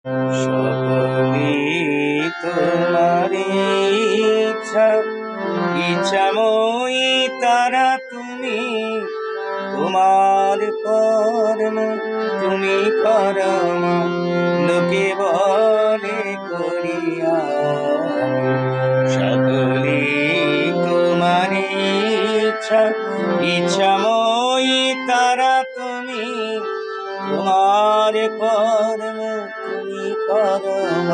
সকলি তোমারি ইচ্ছা, ইচ্ছাময়ী তারা তুমি। তোমার কর্ম তুমি করম, লোকে বলে করিয়া। সকলি তোমারি ইচ্ছা, ইচ্ছাময়ী তারা তুমি। তোমার কর্ম তুমি করম,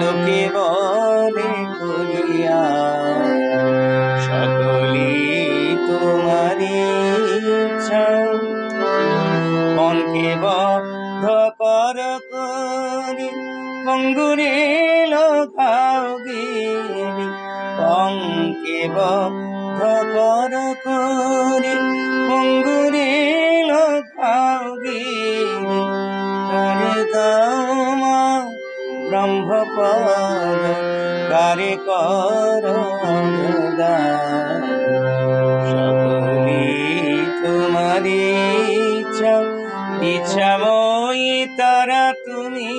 লোকে বলে করিয়া। সকলি তোমারি ইচ্ছা। মনকে বদ্ধ কর করি, পঙ্গুরে লোকাও গিরি। মনকে বদ্ধ কর করি, পঙ্গুরে লোকাও গিরি। কারে দাও মা ব্রহ্মপদ, কারে কর দান। সকলি তোমারি ইচ্ছা, ইচ্ছাময়ী তারা তুমি।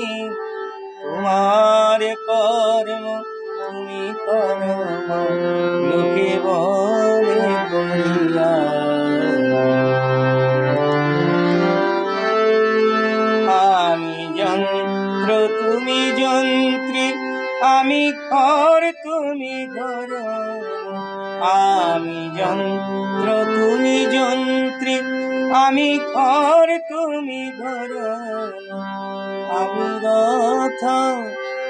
তোমার কর্ম তুমি করম, লোকে বলে করিয়া। আমি যন্ত্র তুমি যন্ত্রী, আমি খড় তুমি ধর। আমি যন্ত্র তুমি যন্ত্রী, আমি খড় তুমি ধর। আমি রথ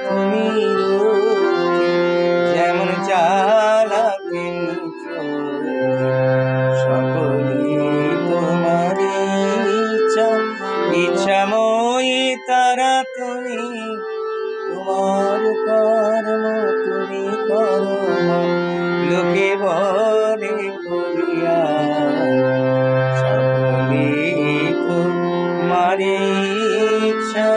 তুমি রথী, যেমন চালাতে সকলি তোমারি ইচ্ছা, ইচ্ছাময়ী তারা তুমি। তোমার কর্ম তুমি করম, লোকে বলে করিয়া। সকলি তোমারি ইচ্ছা।